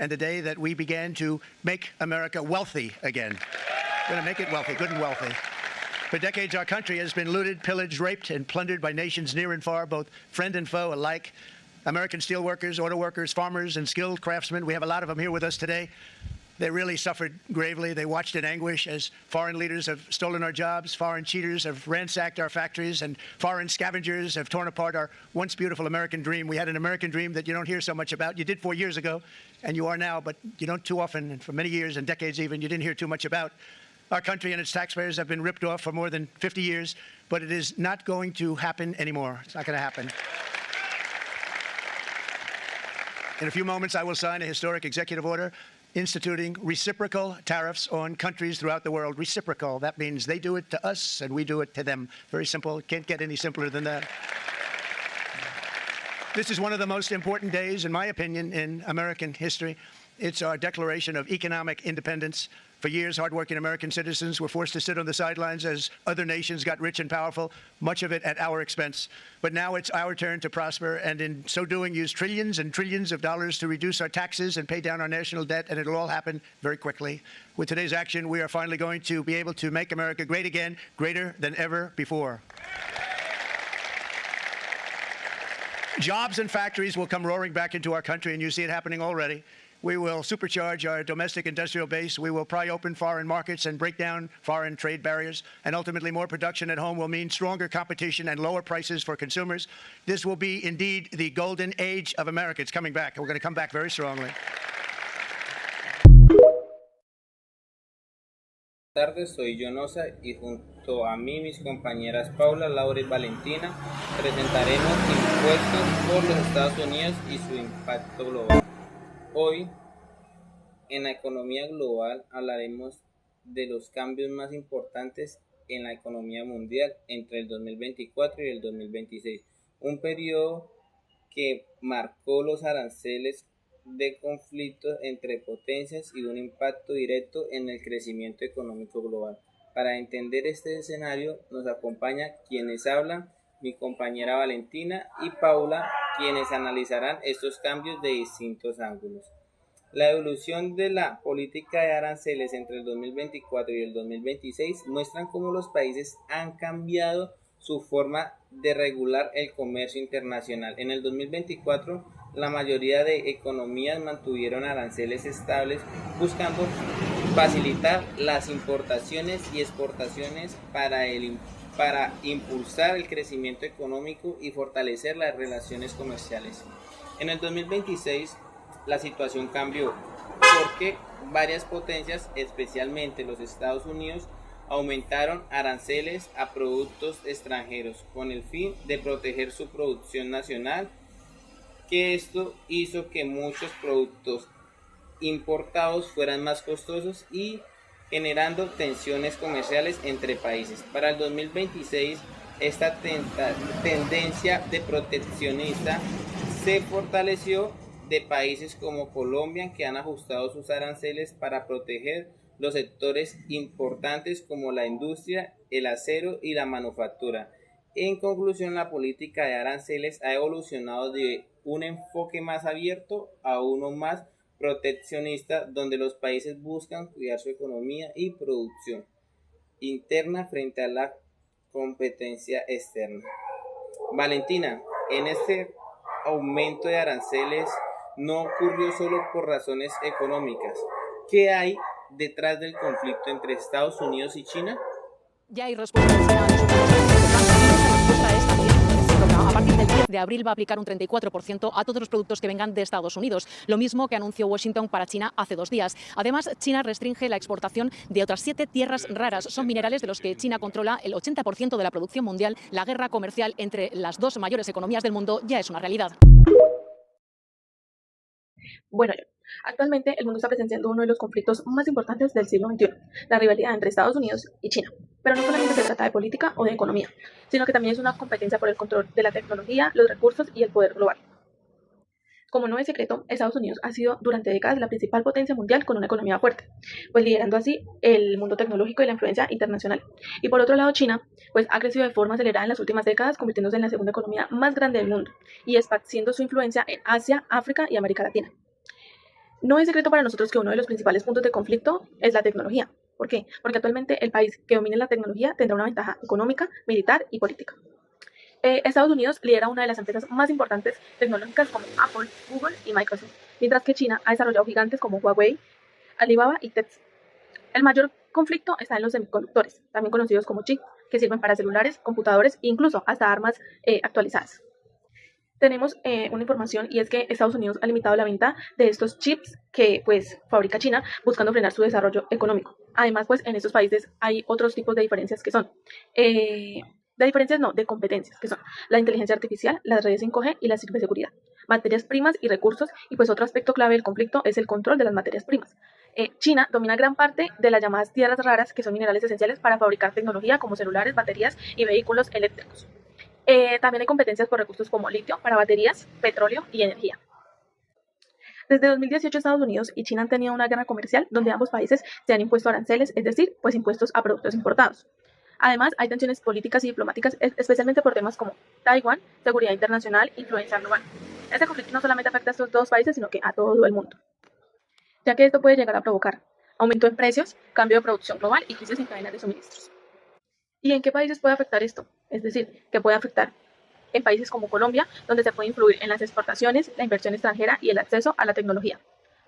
and the day that we began to make America wealthy again. We're going to make it wealthy, good and wealthy. For decades, our country has been looted, pillaged, raped, and plundered by nations near and far, both friend and foe alike. American steelworkers, auto workers, farmers, and skilled craftsmen, we have a lot of them here with us today. They really suffered gravely. They watched in anguish as foreign leaders have stolen our jobs, foreign cheaters have ransacked our factories, and foreign scavengers have torn apart our once beautiful American dream. We had an American dream that you don't hear so much about. You did 4 years ago, and you are now, but you don't too often, and for many years and decades even, you didn't hear too much about. Our country and its taxpayers have been ripped off for more than 50 years, but it is not going to happen anymore. It's not going to happen. In a few moments, I will sign a historic executive order instituting reciprocal tariffs on countries throughout the world. Reciprocal, that means they do it to us and we do it to them. Very simple. Can't get any simpler than that. This is one of the most important days, in my opinion, in American history. It's our declaration of economic independence. For years, hardworking American citizens were forced to sit on the sidelines as other nations got rich and powerful, much of it at our expense. But now it's our turn to prosper, and in so doing, use trillions and trillions of dollars to reduce our taxes and pay down our national debt, and it'll all happen very quickly. With today's action, we are finally going to be able to make America great again, greater than ever before. Jobs and factories will come roaring back into our country, and you see it happening already. We will supercharge our domestic industrial base. We will pry open foreign markets and break down foreign trade barriers. And ultimately, more production at home will mean stronger competition and lower prices for consumers. This will be indeed the golden age of America. It's coming back. We're going to come back very strongly. Buenas tardes, soy Yonosa y junto a mí mis compañeras Paula, Laura y Valentina presentaremos impuestos por los Estados Unidos y su impacto global. Hoy, en la economía global, hablaremos de los cambios más importantes en la economía mundial entre el 2024 y el 2026, un periodo que marcó los aranceles de conflictos entre potencias y un impacto directo en el crecimiento económico global. Para entender este escenario nos acompaña quienes hablan, mi compañera Valentina y Paula, quienes analizarán estos cambios de distintos ángulos. La evolución de la política de aranceles entre el 2024 y el 2026 muestran cómo los países han cambiado su forma de regular el comercio internacional. En el 2024, la mayoría de economías mantuvieron aranceles estables, buscando facilitar las importaciones y exportaciones para impulsar el crecimiento económico y fortalecer las relaciones comerciales. En el 2026 la situación cambió porque varias potencias, especialmente los Estados Unidos, aumentaron aranceles a productos extranjeros con el fin de proteger su producción nacional, que esto hizo que muchos productos importados fueran más costosos y generando tensiones comerciales entre países. Para el 2026, esta tendencia de proteccionista se fortaleció de países como Colombia, que han ajustado sus aranceles para proteger los sectores importantes como la industria, el acero y la manufactura. En conclusión, la política de aranceles ha evolucionado de un enfoque más abierto a uno más proteccionista, donde los países buscan cuidar su economía y producción interna frente a la competencia externa. Valentina, en este aumento de aranceles no ocurrió solo por razones económicas. ¿Qué hay detrás del conflicto entre Estados Unidos y China? Ya hay respuesta de China a los la respuesta es también recíproca. A partir del 10 de abril va a aplicar un 34% a todos los productos que vengan de Estados Unidos, lo mismo que anunció Washington para China hace 2 días. Además, China restringe la exportación de otras 7 tierras raras. Son minerales de los que China controla el 80% de la producción mundial. La guerra comercial entre las 2 mayores economías del mundo ya es una realidad. Bueno, actualmente el mundo está presenciando uno de los conflictos más importantes del siglo XXI, la rivalidad entre Estados Unidos y China. Pero no solamente se trata de política o de economía, sino que también es una competencia por el control de la tecnología, los recursos y el poder global. Como no es secreto, Estados Unidos ha sido durante décadas la principal potencia mundial con una economía fuerte, pues liderando así el mundo tecnológico y la influencia internacional. Y por otro lado, China pues ha crecido de forma acelerada en las últimas décadas, convirtiéndose en la segunda economía más grande del mundo y esparciendo su influencia en Asia, África y América Latina. No es secreto para nosotros que uno de los principales puntos de conflicto es la tecnología. ¿Por qué? Porque actualmente el país que domine la tecnología tendrá una ventaja económica, militar y política. Estados Unidos lidera una de las empresas más importantes tecnológicas como Apple, Google y Microsoft, mientras que China ha desarrollado gigantes como Huawei, Alibaba y Tencent. El mayor conflicto está en los semiconductores, también conocidos como chips, que sirven para celulares, computadores e incluso hasta armas actualizadas. Tenemos una información y es que Estados Unidos ha limitado la venta de estos chips que pues fabrica China buscando frenar su desarrollo económico. Además, pues en estos países hay otros tipos de diferencias que son de diferencias no, de competencias, que son la inteligencia artificial, las redes 5G y la ciberseguridad, materias primas y recursos, y pues otro aspecto clave del conflicto es el control de las materias primas. China domina gran parte de las llamadas tierras raras, que son minerales esenciales para fabricar tecnología como celulares, baterías y vehículos eléctricos. También hay competencias por recursos como litio para baterías, petróleo y energía. Desde 2018 Estados Unidos y China han tenido una guerra comercial donde ambos países se han impuesto aranceles, es decir, pues impuestos a productos importados. Además, hay tensiones políticas y diplomáticas, especialmente por temas como Taiwán, seguridad internacional, influencia global. Este conflicto no solamente afecta a estos dos países, sino que a todo el mundo, ya que esto puede llegar a provocar aumento en precios, cambio de producción global y crisis en cadenas de suministros. ¿Y en qué países puede afectar esto? Es decir, que puede afectar en países como Colombia, donde se puede influir en las exportaciones, la inversión extranjera y el acceso a la tecnología.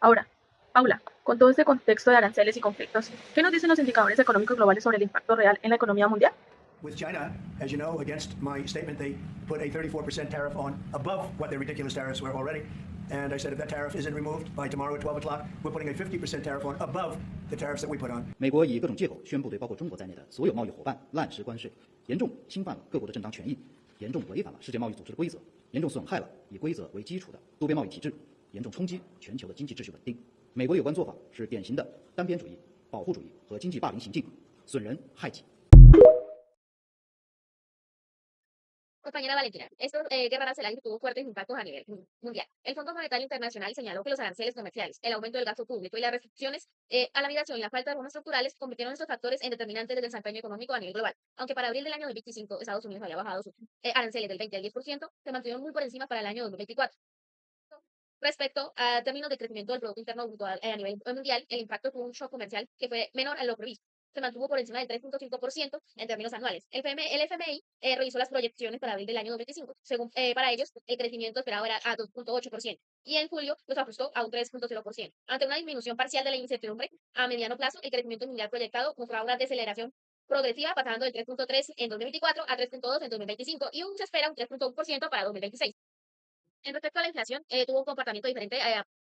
Ahora, Paula, con todo este contexto de aranceles y conflictos, ¿qué nos dicen los indicadores económicos globales sobre el impacto real en la economía mundial? With China, as you know, against my statement, they put a 34% tariff on above what their ridiculous tariffs were already. And I said if that tariff isn't removed by tomorrow at 12 o'clock, we're putting a 50% tariff on above the tariffs that we put on. 美国以各种借口宣布对包括中国在内的所有贸易伙伴滥施关税，严重侵犯了各国的正当权益，严重违反了世界贸易组织的规则，严重损害了以规则为基础的多边贸易体制，严重冲击全球的经济秩序稳定。美国的有关做法是典型的单边主义、保护主义和经济霸凌行径，损人害己。Compañera Valentina, esta guerra arancelaria tuvo fuertes impactos a nivel mundial. El Fondo Monetario Internacional señaló que los aranceles comerciales, el aumento del gasto público y las restricciones a la migración y la falta de reformas estructurales convirtieron estos factores en determinantes del desempeño económico a nivel global. Aunque para abril del año 2025 Estados Unidos había bajado sus aranceles del 20 al 10%, se mantuvieron muy por encima para el año 2024. Respecto a términos de crecimiento del Producto Interno Bruto a nivel mundial, el impacto tuvo un shock comercial que fue menor a lo previsto. Se mantuvo por encima del 3.5% en términos anuales. El FMI revisó las proyecciones para abril del año 2025. Según para ellos, el crecimiento esperado era a 2.8% y en julio los ajustó a un 3.0%. Ante una disminución parcial de la incertidumbre, a mediano plazo, el crecimiento mundial proyectado mostraba una deceleración progresiva, pasando del 3.3 en 2024 a 3.2 en 2025 y se espera un 3.1% para 2026. En respecto a la inflación, tuvo un comportamiento diferente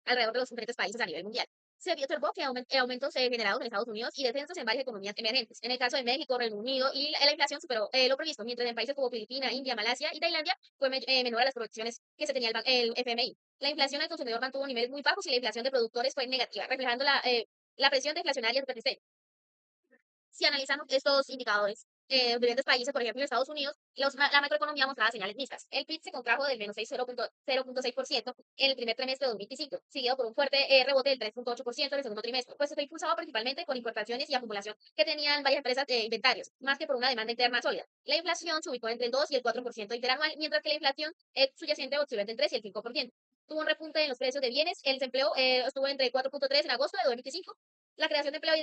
alrededor de los diferentes países a nivel mundial. Se observó que aumentos generados en Estados Unidos y descensos en varias economías emergentes. En el caso de México, Reino Unido, y la inflación superó lo previsto, mientras en países como Filipinas, India, Malasia y Tailandia fue menor a las proyecciones que se tenía el FMI. La inflación al consumidor mantuvo niveles muy bajos y la inflación de productores fue negativa, reflejando la presión deflacionaria persistente. Si analizamos estos indicadores de diferentes países, por ejemplo, en Estados Unidos, la macroeconomía mostraba señales mixtas. El PIB se contrajo del menos 0.6% en el primer trimestre de 2025, seguido por un fuerte rebote del 3.8% en el segundo trimestre, pues se fue impulsado principalmente por importaciones y acumulación que tenían varias empresas de inventarios, más que por una demanda interna sólida. La inflación se ubicó entre el 2 y el 4% interanual, mientras que la inflación subyacente osciló entre el 3 y el 5%. Tuvo un repunte en los precios de bienes, el desempleo estuvo entre 4.3 en agosto de 2025. La creación de empleo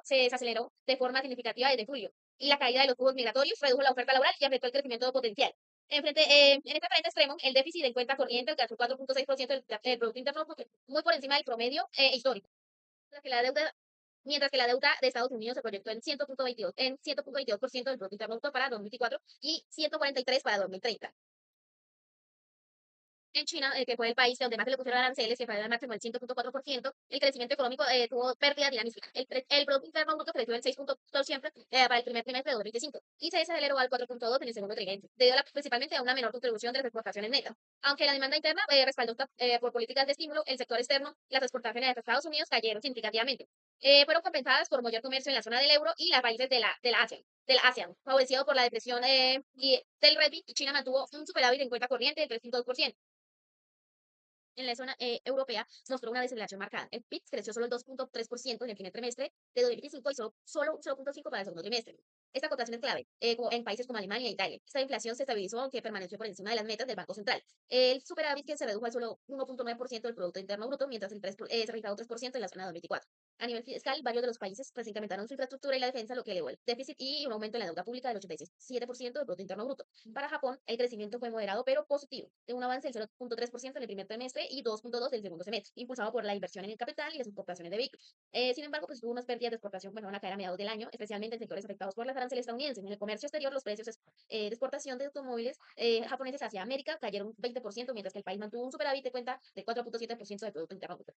se desaceleró de forma significativa desde julio, y la caída de los flujos migratorios redujo la oferta laboral y afectó el crecimiento potencial. En este frente extremo, el déficit en cuenta corriente alcanzó 4.6% del Producto Interno Bruto, muy por encima del promedio histórico. Mientras que la deuda de Estados Unidos se proyectó en 100.22% del Producto Interno Bruto para 2024 y 143% para 2030. En China, que fue el país donde más se le pusieron aranceles, que fue al máximo del 100.4%, el crecimiento económico tuvo pérdida dinámica. El Producto Interno Bruto creció en 6.2% para el primer trimestre de 2025 y se desaceleró al 4.2% en el segundo trimestre, debido principalmente a una menor contribución de las exportaciones netas. Aunque la demanda interna respaldó por políticas de estímulo, el sector externo, las exportaciones de Estados Unidos cayeron significativamente. Fueron compensadas por mayor comercio en la zona del euro y los países de la ASEAN, favorecido por la depresión del renminbi. China mantuvo un superávit en cuenta corriente del 3.2%. en la zona europea mostró una desaceleración marcada. El PIB creció solo el 2.3% en el primer trimestre de 2025 y solo 0.5% para el segundo trimestre. Esta contracción es clave en países como Alemania e Italia. Esta inflación se estabilizó aunque permaneció por encima de las metas del Banco Central. El superávit que se redujo al solo 1.9% del Producto Interno Bruto, mientras se registró 3% en la zona 2024. A nivel fiscal, varios de los países pues, incrementaron su infraestructura y la defensa, lo que elevó el déficit y un aumento en la deuda pública del 87% del Producto Interno Bruto. Para Japón, el crecimiento fue moderado pero positivo, de un avance del 0.3% en el primer trimestre y 2.2% del segundo semestre, impulsado por la inversión en el capital y las exportaciones de vehículos. Sin embargo, pues tuvo unas pérdidas de exportación que van a caer a mediados del año, especialmente en sectores afectados por las aranceles estadounidenses. En el comercio exterior, los precios de exportación de automóviles japoneses hacia América cayeron un 20%, mientras que el país mantuvo un superávit de cuenta de 4.7% del Producto Interno Bruto.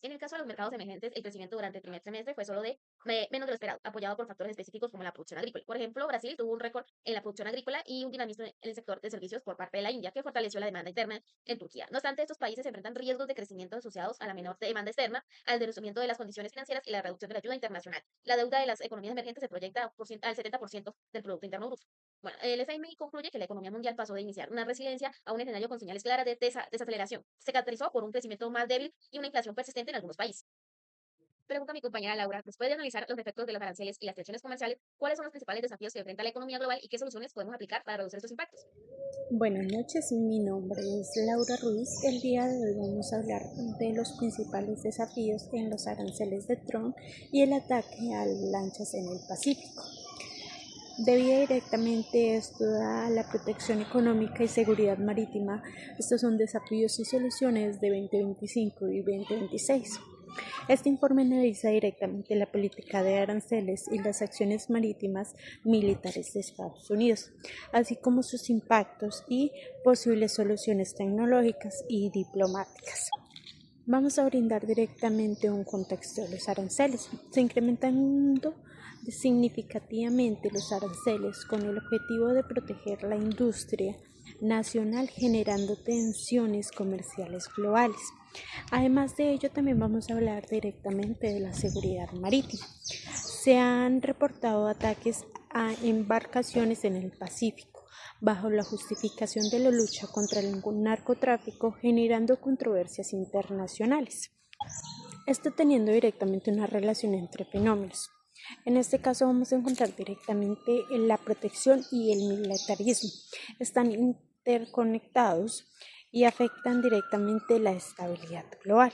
En el caso de los mercados emergentes, el crecimiento durante el primer trimestre fue solo de menos de lo esperado, apoyado por factores específicos como la producción agrícola. Por ejemplo, Brasil tuvo un récord en la producción agrícola y un dinamismo en el sector de servicios por parte de la India, que fortaleció la demanda interna en Turquía. No obstante, estos países enfrentan riesgos de crecimiento asociados a la menor demanda externa, al endurecimiento de las condiciones financieras y la reducción de la ayuda internacional. La deuda de las economías emergentes se proyecta al 70% del Producto Interno Bruto. Bueno, el FMI concluye que la economía mundial pasó de iniciar una resiliencia a un escenario con señales claras de desaceleración. Se caracterizó por un crecimiento más débil y una inflación persistente en algunos países. Pregunta mi compañera Laura, después de analizar los efectos de los aranceles y las tensiones comerciales, ¿cuáles son los principales desafíos que enfrenta la economía global y qué soluciones podemos aplicar para reducir estos impactos? Buenas noches, mi nombre es Laura Ruiz. El día de hoy vamos a hablar de los principales desafíos en los aranceles de Trump y el ataque a lanchas en el Pacífico. Debido directamente esto a la protección económica y seguridad marítima, estos son desafíos y soluciones de 2025 y 2026. Este informe analiza directamente la política de aranceles y las acciones marítimas militares de Estados Unidos, así como sus impactos y posibles soluciones tecnológicas y diplomáticas. Vamos a brindar directamente un contexto de los aranceles. Se incrementan significativamente los aranceles con el objetivo de proteger la industria nacional, generando tensiones comerciales globales. Además de ello, también vamos a hablar directamente de la seguridad marítima. Se han reportado ataques a embarcaciones en el Pacífico bajo la justificación de la lucha contra el narcotráfico, generando controversias internacionales. Esto teniendo directamente una relación entre fenómenos. En este caso vamos a encontrar directamente la protección y el militarismo. Están interconectados y afectan directamente la estabilidad global.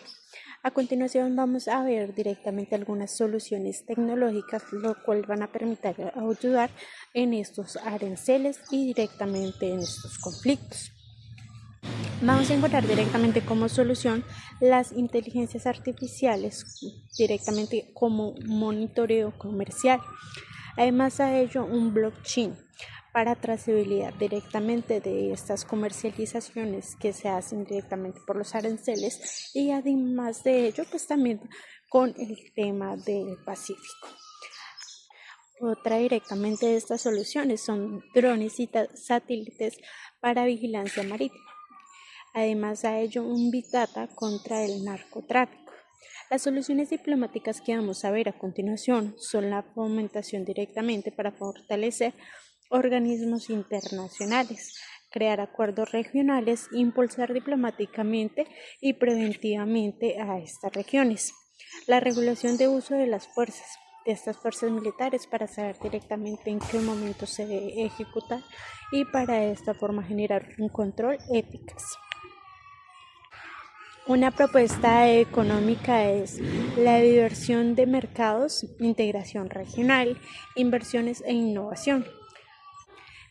A continuación vamos a ver directamente algunas soluciones tecnológicas, lo cual van a permitir ayudar en estos aranceles y directamente en estos conflictos. Vamos a encontrar directamente como solución las inteligencias artificiales, directamente como monitoreo comercial. Además a ello un blockchain para trazabilidad directamente de estas comercializaciones que se hacen directamente por los aranceles y además de ello pues también con el tema del Pacífico. Otra directamente de estas soluciones son drones y satélites para vigilancia marítima. Además a ello un Big Data contra el narcotráfico. Las soluciones diplomáticas que vamos a ver a continuación son la fomentación directamente para fortalecer organismos internacionales, crear acuerdos regionales, impulsar diplomáticamente y preventivamente a estas regiones. La regulación de uso de las fuerzas, de estas fuerzas militares para saber directamente en qué momento se debe ejecutar y para esta forma generar un control eficaz. Una propuesta económica es la diversión de mercados, integración regional, inversiones e innovación.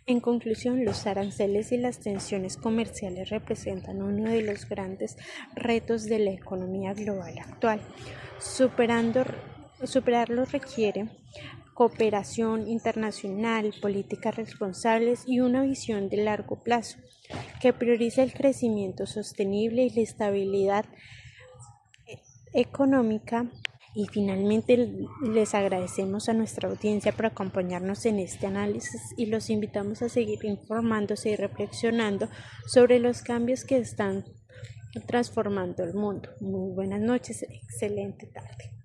En conclusión, los aranceles y las tensiones comerciales representan uno de los grandes retos de la economía global actual. Superarlos requiere cooperación internacional, políticas responsables y una visión de largo plazo que priorice el crecimiento sostenible y la estabilidad económica. Y finalmente les agradecemos a nuestra audiencia por acompañarnos en este análisis y los invitamos a seguir informándose y reflexionando sobre los cambios que están transformando el mundo. Muy buenas noches, excelente tarde.